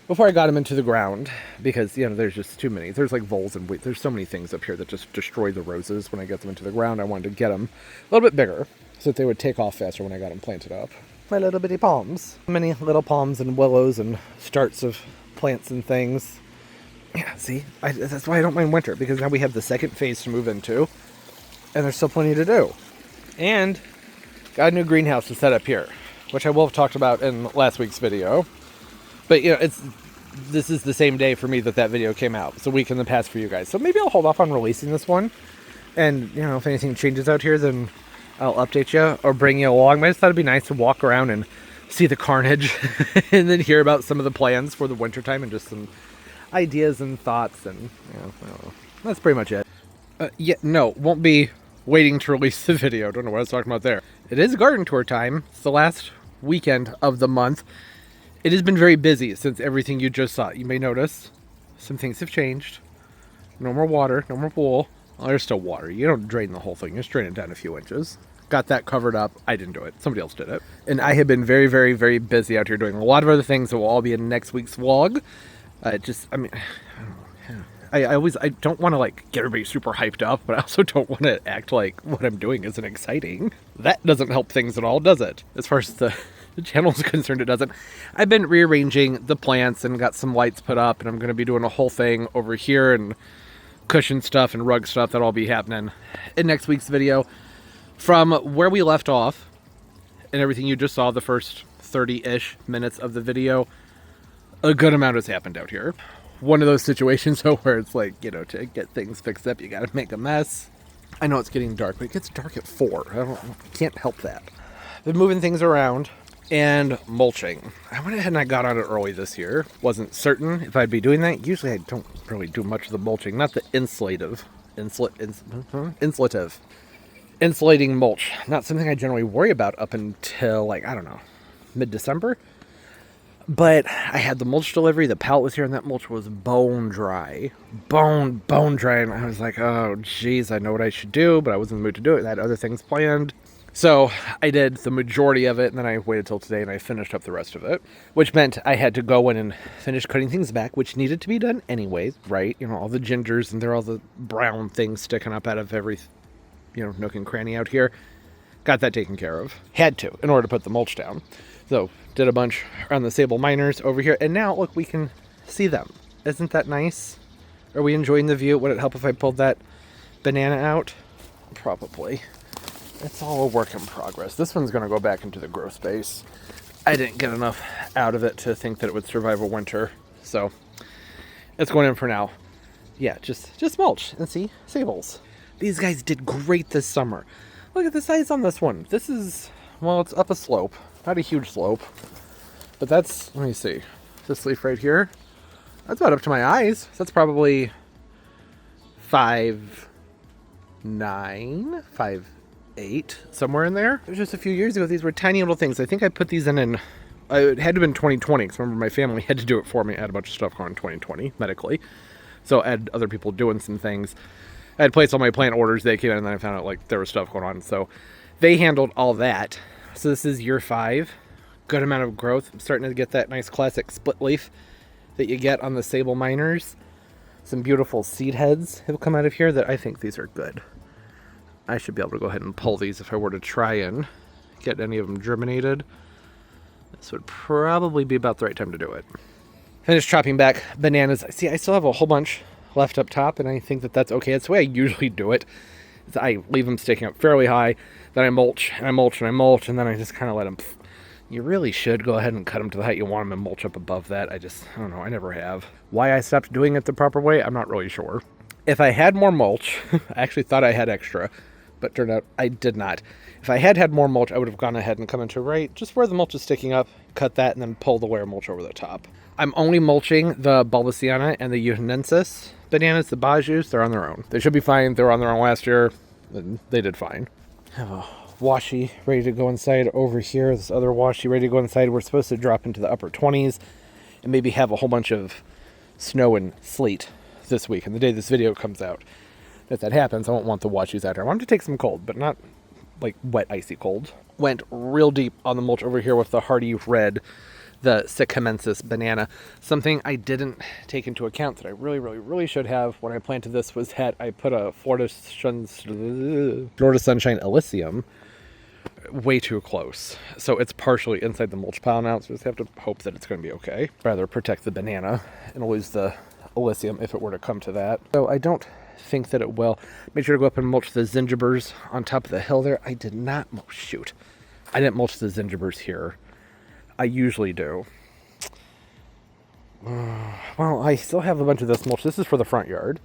before I got them into the ground, because, you know, there's just too many. There's like voles and wheat. There's so many things up here that just destroy the roses when I get them into the ground. I wanted to get them a little bit bigger so that they would take off faster when I got them planted up. My little bitty palms. Many little palms and willows and starts of plants and things. Yeah, see? That's why I don't mind winter, because now we have the second phase to move into. And there's still plenty to do. And got a new greenhouse to set up here, which I will have talked about in last week's video. But, you know, this is the same day for me that video came out. It's a week in the past for you guys. So maybe I'll hold off on releasing this one. And, you know, if anything changes out here, then I'll update you or bring you along. But I just thought it'd be nice to walk around and see the carnage and then hear about some of the plans for the wintertime and just some ideas and thoughts. And, you know, I don't know. That's pretty much it. Yeah, no, won't be waiting to release the video. Don't know what I was talking about there. It is garden tour time. It's the last weekend of the month. It has been very busy since everything you just saw. You may notice some things have changed. No more water, no more pool. Well, there's still water. You don't drain the whole thing. You just drain it down a few inches. Got that covered up. I didn't do it. Somebody else did it. And I have been very, very, very busy out here doing a lot of other things that will all be in next week's vlog. I don't want to like get everybody super hyped up, but I also don't want to act like what I'm doing isn't exciting. That doesn't help things at all, does it? As far as the channel is concerned, it doesn't. I've been rearranging the plants and got some lights put up, and I'm going to be doing a whole thing over here and cushion stuff and rug stuff that'll all be happening in next week's video. From where we left off and everything you just saw, the first 30-ish minutes of the video, a good amount has happened out here. One of those situations though where it's like, you know, to get things fixed up, you gotta make a mess. I know it's getting dark, but it gets dark at 4. Can't help that. Been moving things around and mulching. I went ahead and I got on it early this year. Wasn't certain if I'd be doing that. Usually I don't really do much of the mulching, not the insulating mulch. Not something I generally worry about up until, like, I don't know, mid-December. But I had the mulch delivery, the pallet was here, and that mulch was bone dry. Bone dry, and I was like, oh, geez, I know what I should do, but I wasn't in the mood to do it. I had other things planned. So I did the majority of it, and then I waited till today, and I finished up the rest of it, which meant I had to go in and finish cutting things back, which needed to be done anyways, right? You know, all the gingers, and there are all the brown things sticking up out of every, you know, nook and cranny out here. Got that taken care of. Had to, in order to put the mulch down. So, did a bunch around the sable miners over here, and now, look, we can see them. Isn't that nice? Are we enjoying the view? Would it help if I pulled that banana out? Probably. It's all a work in progress. This one's going to go back into the grow space. I didn't get enough out of it to think that it would survive a winter, so it's going in for now. Yeah, just mulch, and see, sables. These guys did great this summer. Look at the size on this one. This is, well, it's up a slope. Not a huge slope, but that's, let me see, this leaf right here, that's about up to my eyes. So that's probably 5'9", 5'8", somewhere in there. It was just a few years ago. These were tiny little things. I think I put these in it had to have been 2020, because remember my family had to do it for me. I had a bunch of stuff going on in 2020 medically, so I had other people doing some things. I had placed all my plant orders. They came in, and then I found out like there was stuff going on, so they handled all that. So this is year 5, good amount of growth. I'm starting to get that nice classic split leaf that you get on the sable miners. Some beautiful seed heads have come out of here that I think these are good. I should be able to go ahead and pull these if I were to try and get any of them germinated. This would probably be about the right time to do it. Finished chopping back bananas. See, I still have a whole bunch left up top, and I think that that's okay. It's the way I usually do it. I leave them sticking up fairly high, then I mulch, and I mulch, and I mulch, and then I just kind of let them... You really should go ahead and cut them to the height you want them and mulch up above that. I don't know, I never have. Why I stopped doing it the proper way, I'm not really sure. If I had more mulch, I actually thought I had extra, but turned out I did not. If I had more mulch, I would have gone ahead and come into right, just where the mulch is sticking up, cut that, and then pull the layer of mulch over the top. I'm only mulching the Bulbiciana and the Unensis bananas, the Bajus. They're on their own. They should be fine. They were on their own last year, and they did fine. I have a washi ready to go inside over here. This other washi ready to go inside. We're supposed to drop into the upper 20s and maybe have a whole bunch of snow and sleet this week. And the day this video comes out, if that happens, I won't want the washis out here. I want them to take some cold, but not like wet, icy cold. Went real deep on the mulch over here with the hardy red, the Succulent banana. Something I didn't take into account that I really should have when I planted this was that I put a Florida Sunshine Elysium way too close. So it's partially inside the mulch pile now, so I just have to hope that it's going to be okay. Rather protect the banana and lose the Elysium if it were to come to that. So I don't think that it will. Make sure to go up and mulch the zingibers on top of the hill there. I did not, oh shoot. I didn't mulch the zingibers here. I usually do. Well, I still have a bunch of this mulch. This is for the front yard.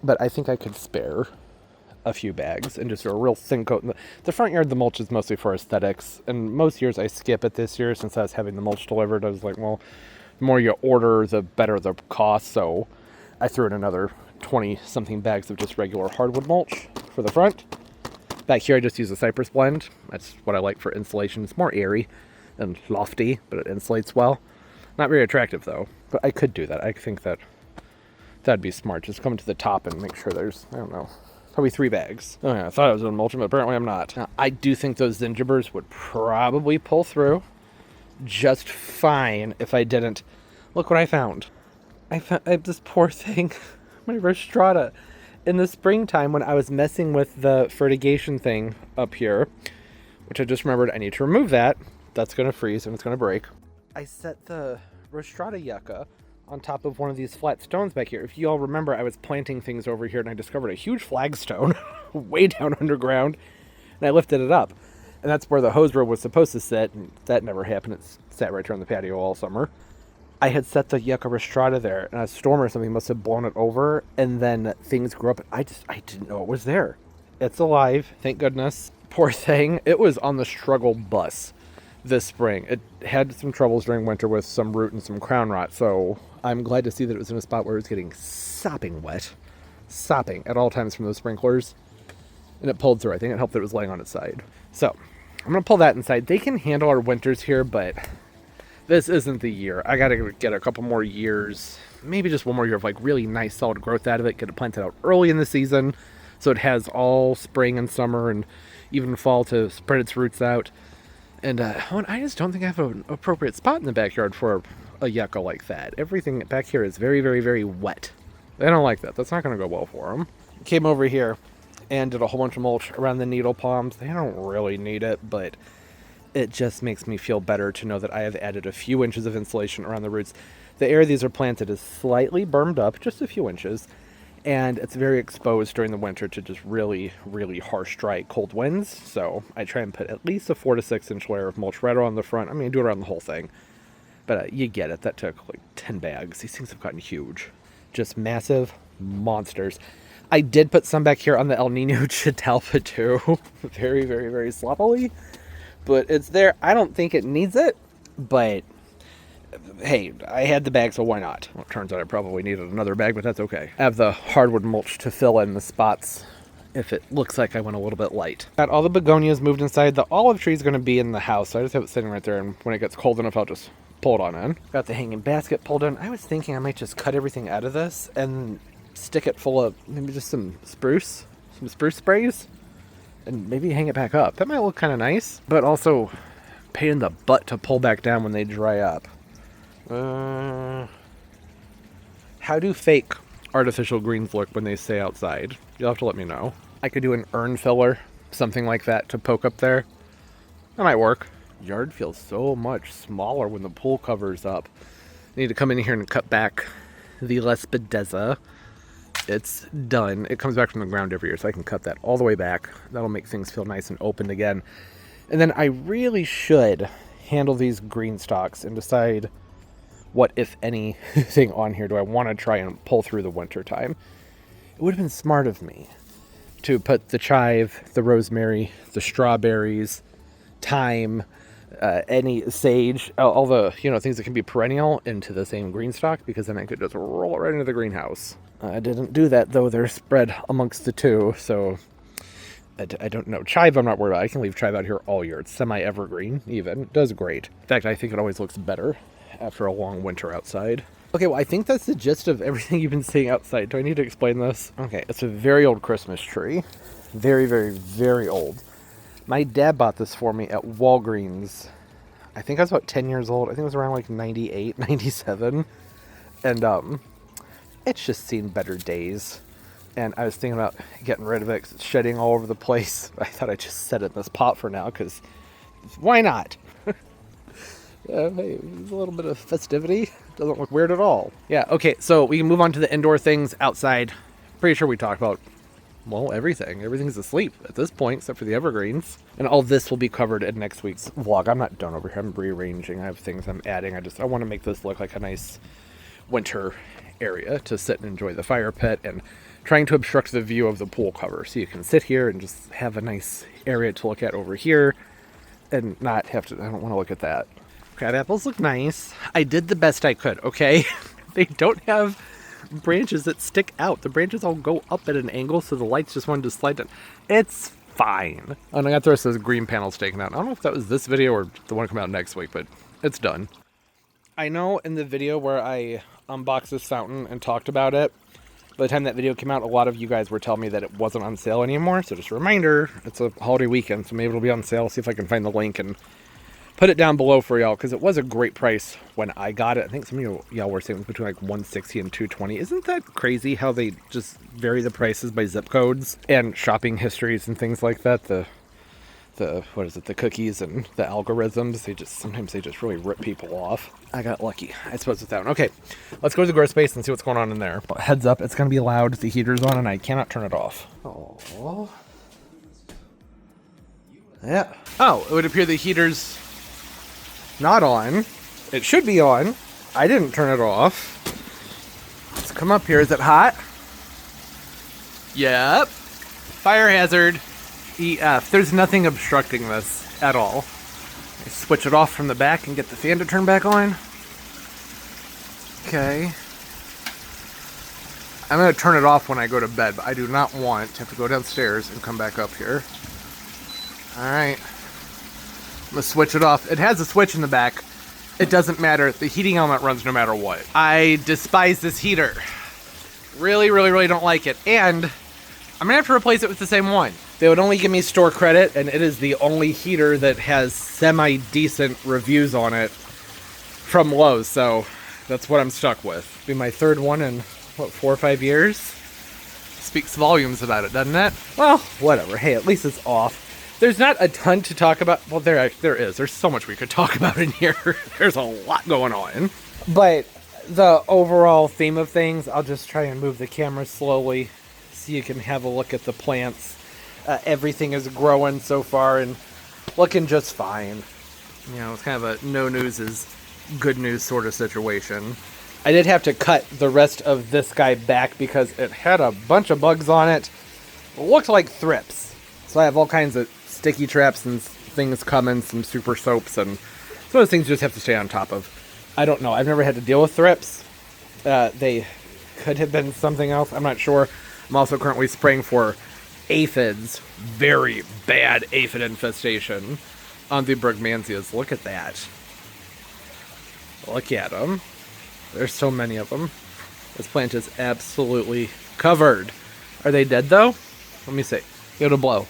But I think I could spare a few bags and just do a real thin coat. The front yard, the mulch is mostly for aesthetics. And most years I skip it this year since I was having the mulch delivered. I was like, well, the more you order, the better the cost. So I threw in another 20-something bags of just regular hardwood mulch for the front. Back here I just use a cypress blend. That's what I like for insulation. It's more airy and lofty, but it insulates well. Not very attractive though, but I could do that. I think that that'd be smart. Just come to the top and make sure there's, I don't know, probably 3 bags. Oh yeah, I thought I was doing mulching, but apparently I'm not. Now, I do think those zingibers would probably pull through just fine if I didn't. Look what I found. I found this poor thing, my Rostrata. In the springtime when I was messing with the fertigation thing up here, which I just remembered I need to remove that. That's going to freeze and it's going to break. I set the Rostrata yucca on top of one of these flat stones back here. If you all remember, I was planting things over here and I discovered a huge flagstone way down underground, and I lifted it up. And that's where the hose row was supposed to sit, and that never happened. It sat right here on the patio all summer. I had set the yucca Rostrata there, and a storm or something must have blown it over, and then things grew up. I didn't know it was there. It's alive, thank goodness. Poor thing. It was on the struggle bus this spring. It had some troubles during winter with some root and some crown rot, so I'm glad to see that it was in a spot where it was getting sopping wet. Sopping at all times from those sprinklers. And it pulled through. I think it helped that it was laying on its side. So, I'm going to pull that inside. They can handle our winters here, but this isn't the year. I got to get a couple more years, maybe just one more year of like really nice solid growth out of it. Get it planted out early in the season so it has all spring and summer and even fall to spread its roots out. And I just don't think I have an appropriate spot in the backyard for a yucca like that. Everything back here is very wet. They don't like that. That's not going to go well for them. Came over here and did a whole bunch of mulch around the needle palms. They don't really need it, but it just makes me feel better to know that I have added a few inches of insulation around the roots. The area these are planted is slightly bermed up, just a few inches, and it's very exposed during the winter to just really harsh, dry, cold winds. So I try and put at least a 4 to 6 inch layer of mulch right around the front. I mean, do it around the whole thing. But you get it. That took like 10 bags. These things have gotten huge. Just massive monsters. I did put some back here on the El Nino Catalpa too. very sloppily. But it's there. I don't think it needs it. But hey, I had the bag, so why not? Well, it turns out I probably needed another bag, but that's okay. I have the hardwood mulch to fill in the spots if it looks like I went a little bit light. Got all the begonias moved inside. The olive tree is going to be in the house, so I just have it sitting right there, and when it gets cold enough, I'll just pull it on in. Got the hanging basket pulled in. I was thinking I might just cut everything out of this and stick it full of maybe just some spruce sprays, and maybe hang it back up. That might look kind of nice, but also pain in the butt to pull back down when they dry up. How do fake artificial greens look when they stay outside? You'll have to let me know. I could do an urn filler, something like that, to poke up there. That might work. Yard feels so much smaller when the pool cover's up. I need to come in here and cut back the Lespedeza. It's done. It comes back from the ground every year, so I can cut that all the way back. That'll make things feel nice and open again. And then I really should handle these green stalks and decide what, if anything, on here do I want to try and pull through the winter time. It would have been smart of me to put the chive, the rosemary, the strawberries, thyme, any sage, all the things that can be perennial into the same green stalk, because then I could just roll it right into the greenhouse. I didn't do that, though. They're spread amongst the two, so I don't know. Chive, I'm not worried about. I can leave chive out here all year. It's semi-evergreen, even. It does great. In fact, I think it always looks better after a long winter outside. Okay, well, I think that's the gist of everything you've been seeing outside. Do I need to explain this? Okay, it's a very old Christmas tree. Very, very, very old. My dad bought this for me at Walgreens. I think I was about 10 years old. I think it was around like 98, 97. And it's just seen better days. And I was thinking about getting rid of it because it's shedding all over the place. I thought I'd just set it in this pot for now because why not? Hey, a little bit of festivity. Doesn't look weird at all. Yeah, okay, so we can move on to the indoor things outside. Pretty sure we talked about, well, everything. Everything's asleep at this point, except for the evergreens. And all this will be covered in next week's vlog. I'm not done over here. I'm rearranging. I have things I'm adding. I want to make this look like a nice winter area to sit and enjoy the fire pit, and trying to obstruct the view of the pool cover. So you can sit here and just have a nice area to look at over here and not have to, I don't want to look at that. Crab apples look nice. I did the best I could, okay? They don't have branches that stick out. The branches all go up at an angle, so the lights just wanted to slide down. It's fine. And I got the rest of those green panels taken out. I don't know if that was this video or the one coming out next week, but it's done. I know in the video where I unboxed this fountain and talked about it, by the time that video came out, a lot of you guys were telling me that it wasn't on sale anymore. So just a reminder, it's a holiday weekend, so maybe it'll be on sale. See if I can find the link and put it down below for y'all, because it was a great price when I got it. I think some of y'all were saying it was between like $160 and $220. Isn't that crazy how they just vary the prices by zip codes and shopping histories and things like that? The what is it, the cookies and the algorithms, sometimes they just really rip people off. I got lucky, I suppose, with that one. Okay, let's go to the grow space and see what's going on in there. Heads up, it's gonna be loud. The heater's on and I cannot turn it off. Oh. Yeah. Oh, it would appear the heater's not on. It should be on. I didn't turn it off. Let's come up here. Is it hot? Yep. Fire hazard. EF. There's nothing obstructing this at all. I switch it off from the back and get the fan to turn back on. Okay. I'm going to turn it off when I go to bed, but I do not want to have to go downstairs and come back up here. Alright. I'm going to switch it off. It has a switch in the back. It doesn't matter. The heating element runs no matter what. I despise this heater. Really, really, really don't like it. And I'm going to have to replace it with the same one. They would only give me store credit, and it is the only heater that has semi-decent reviews on it from Lowe's, so that's what I'm stuck with. It'll be my third one in, what, 4 or 5 years? Speaks volumes about it, doesn't it? Well, whatever. Hey, at least it's off. There's not a ton to talk about. Well, there is. There's so much we could talk about in here. There's a lot going on. But the overall theme of things, I'll just try and move the camera slowly so you can have a look at the plants. Everything is growing so far and looking just fine. You know, it's kind of a no news is good news sort of situation. I did have to cut the rest of this guy back because it had a bunch of bugs on it. It looked like thrips. So I have all kinds of sticky traps and things coming, some super soaps, and some of those things you just have to stay on top of. I don't know. I've never had to deal with thrips. They could have been something else. I'm not sure. I'm also currently spraying for aphids. Very bad aphid infestation on the Brugmansias. Look at that. Look at them. There's so many of them. This plant is absolutely covered. Are they dead though? Let me see. Give it a blow.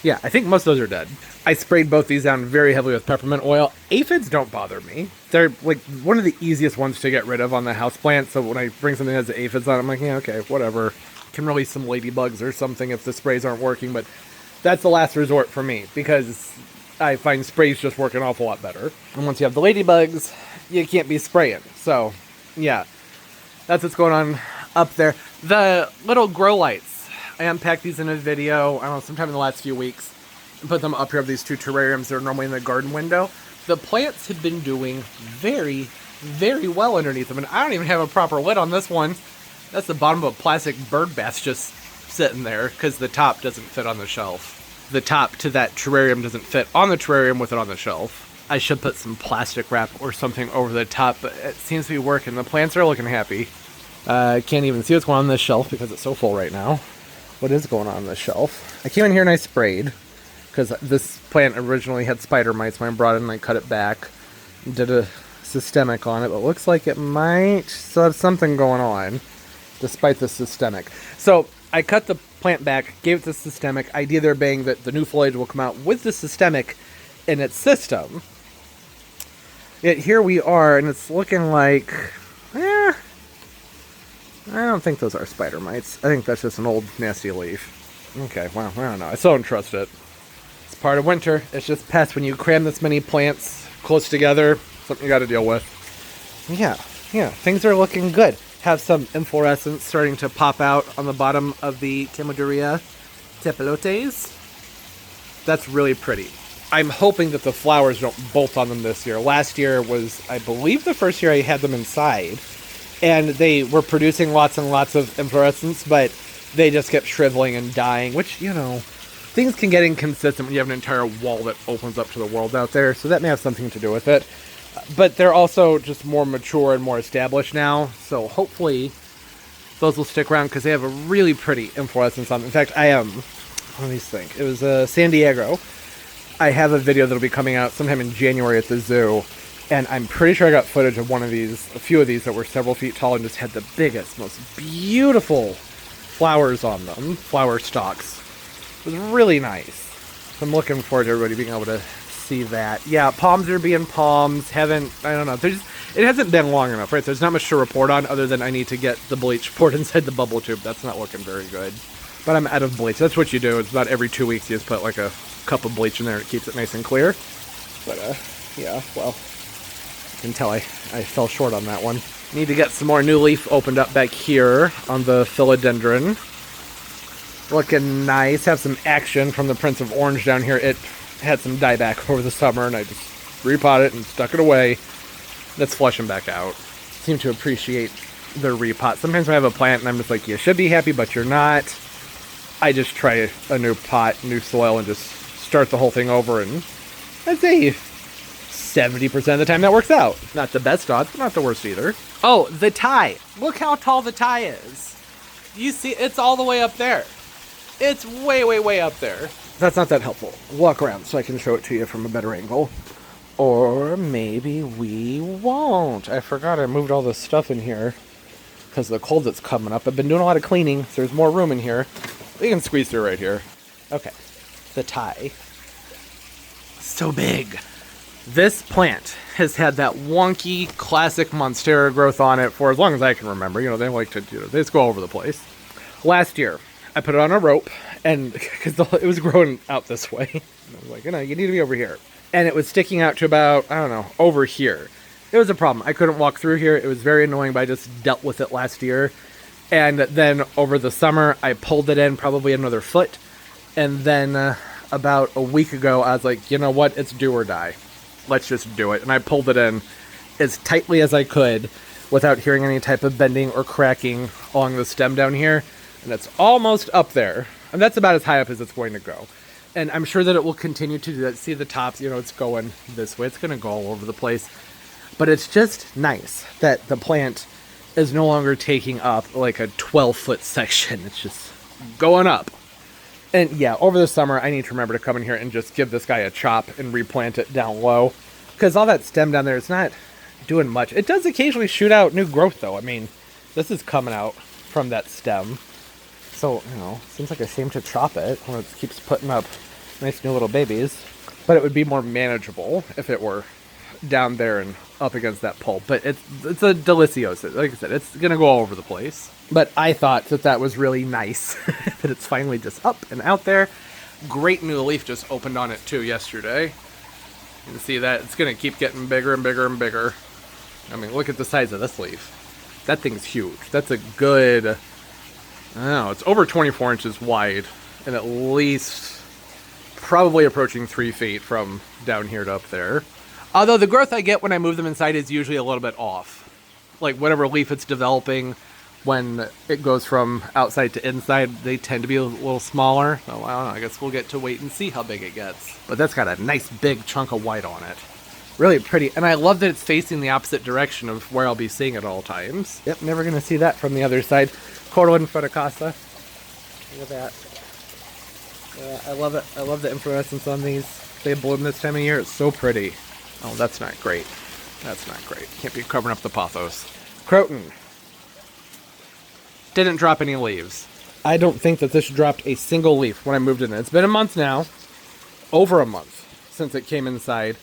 Yeah, I think most of those are dead. I sprayed both these down very heavily with peppermint oil. Aphids don't bother me. They're like one of the easiest ones to get rid of on the houseplant. So when I bring something that has aphids on it, I'm like, yeah, okay, whatever. Can release some ladybugs or something if the sprays aren't working, but that's the last resort for me because I find sprays just work an awful lot better. And once you have the ladybugs, you can't be spraying. So, yeah, that's what's going on up there. The little grow lights, I unpacked these in a video, I don't know, sometime in the last few weeks, and put them up here of these 2 terrariums that are normally in the garden window. The plants have been doing very, very well underneath them, and I don't even have a proper lid on this one. That's the bottom of a plastic bird bath just sitting there, because the top doesn't fit on the shelf. The top to that terrarium doesn't fit on the terrarium with it on the shelf. I should put some plastic wrap or something over the top, but it seems to be working. The plants are looking happy. I can't even see what's going on this shelf because it's so full right now. What is going on this shelf? I came in here and I sprayed, because this plant originally had spider mites when I brought it in and I cut it back. Did a systemic on it, but it looks like it might still have something going on, despite the systemic. So I cut the plant back, gave it the systemic, idea there being that the new foliage will come out with the systemic in its system. Yet here we are, and it's looking like, I don't think those are spider mites. I think that's just an old nasty leaf. Okay, well, I don't know. I still don't trust it. It's part of winter. It's just pests when you cram this many plants close together. Something you got to deal with. Yeah, things are looking good. Have some inflorescence starting to pop out on the bottom of the Timoduria tepilotes. That's really pretty. I'm hoping that the flowers don't bolt on them this year. Last year was, I believe, the first year I had them inside, and they were producing lots and lots of inflorescence, but they just kept shriveling and dying, which, you know, things can get inconsistent when you have an entire wall that opens up to the world out there, so that may have something to do with it. But they're also just more mature and more established now, so hopefully those will stick around because they have a really pretty inflorescence on them. In fact, let me think. It was San Diego. I have a video that'll be coming out sometime in January at the zoo, and I'm pretty sure I got footage of a few of these that were several feet tall and just had the biggest, most beautiful flowers on them, flower stalks. It was really nice. So I'm looking forward to everybody being able to see that. Yeah, palms are being palms. I don't know. It hasn't been long enough, right? There's not much to report on other than I need to get the bleach poured inside the bubble tube. That's not looking very good. But I'm out of bleach. That's what you do. It's about every 2 weeks you just put like a cup of bleach in there. It keeps it nice and clear. But, yeah, well, you can tell I fell short on that one. Need to get some more new leaf opened up back here on the philodendron. Looking nice. Have some action from the Prince of Orange down here. It had some dieback over the summer, and I just repotted it and stuck it away. That's flushing back out. Seem to appreciate the repot. Sometimes when I have a plant and I'm just like, you should be happy, but you're not. I just try a new pot, new soil, and just start the whole thing over, and I'd say 70% of the time that works out. Not the best odds, but not the worst either. Oh, the tie. Look how tall the tie is. You see, it's all the way up there. It's way, way, way up there. That's not that helpful. Walk around so I can show it to you from a better angle. Or maybe we won't. I forgot I moved all this stuff in here because of the cold that's coming up. I've been doing a lot of cleaning, so there's more room in here. We can squeeze through right here. Okay. The tie. So big. This plant has had that wonky, classic Monstera growth on it for as long as I can remember. You know, they like to, they just go all over the place. Last year, I put it on a rope, and because it was growing out this way. I was like, you need to be over here. And it was sticking out to about, I don't know, over here. It was a problem. I couldn't walk through here. It was very annoying, but I just dealt with it last year. And then over the summer, I pulled it in probably another foot. And then about a week ago, I was like, you know what? It's do or die. Let's just do it. And I pulled it in as tightly as I could without hearing any type of bending or cracking along the stem down here. And it's almost up there. And that's about as high up as it's going to go. And I'm sure that it will continue to do that. See the tops, it's going this way. It's going to go all over the place. But it's just nice that the plant is no longer taking up like a 12-foot section. It's just going up. And yeah, over the summer, I need to remember to come in here and just give this guy a chop and replant it down low. Because all that stem down there is not doing much. It does occasionally shoot out new growth, though. I mean, this is coming out from that stem. So, seems like a shame to chop it when it keeps putting up nice new little babies. But it would be more manageable if it were down there and up against that pole. But it's a delicioso. Like I said, it's going to go all over the place. But I thought that was really nice that it's finally just up and out there. Great new leaf just opened on it too yesterday. You can see that it's going to keep getting bigger and bigger and bigger. I mean, look at the size of this leaf. That thing's huge. That's a good, I don't know, it's over 24 inches wide and at least probably approaching 3 feet from down here to up there. Although the growth I get when I move them inside is usually a little bit off. Like whatever leaf it's developing, when it goes from outside to inside, they tend to be a little smaller. So I don't know, I guess we'll get to wait and see how big it gets. But that's got a nice big chunk of white on it. Really pretty. And I love that it's facing the opposite direction of where I'll be seeing it all times. Yep, never going to see that from the other side. Cortland Fotocasa. Look at that. I love it. I love the inflorescence on these. They bloom this time of year. It's so pretty. Oh, that's not great. That's not great. Can't be covering up the pothos. Croton. Didn't drop any leaves. I don't think that this dropped a single leaf when I moved it in. It's been a month now. Over a month since it came inside.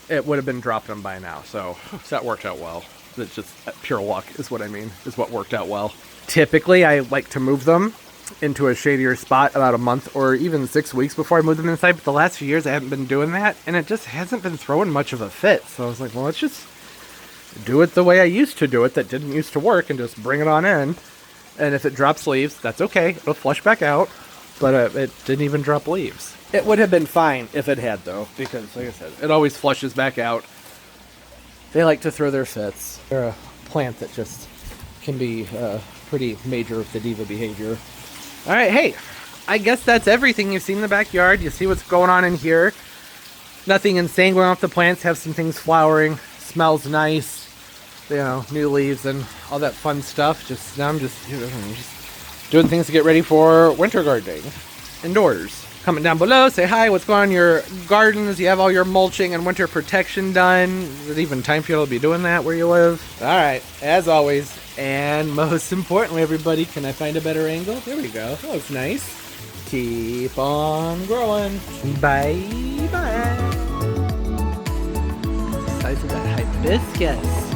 It would have been dropping them by now. So that worked out well. It's just pure luck is what I mean. Is what worked out well. Typically, I like to move them into a shadier spot about a month or even 6 weeks before I move them inside. But the last few years I haven't been doing that. And it just hasn't been throwing much of a fit. So I was like, well, let's just do it the way I used to do it that didn't used to work and just bring it on in. And if it drops leaves, that's okay. It'll flush back out. But it didn't even drop leaves. It would have been fine if it had, though. Because, like I said, it always flushes back out. They like to throw their fits. They're a plant that just can be pretty major with the diva behavior. All right, hey. I guess that's everything you've seen in the backyard. You see what's going on in here. Nothing insane going off the plants. Have some things flowering. Smells nice. You know, new leaves and all that fun stuff. Now I'm just doing things to get ready for winter gardening indoors. Comment down below, say hi, what's going on in your gardens? You have all your mulching and winter protection done. Is it even time for you to be doing that where you live? All right, as always, and most importantly, everybody, can I find a better angle? There we go. That looks nice. Keep on growing. Bye bye. Size of that hibiscus.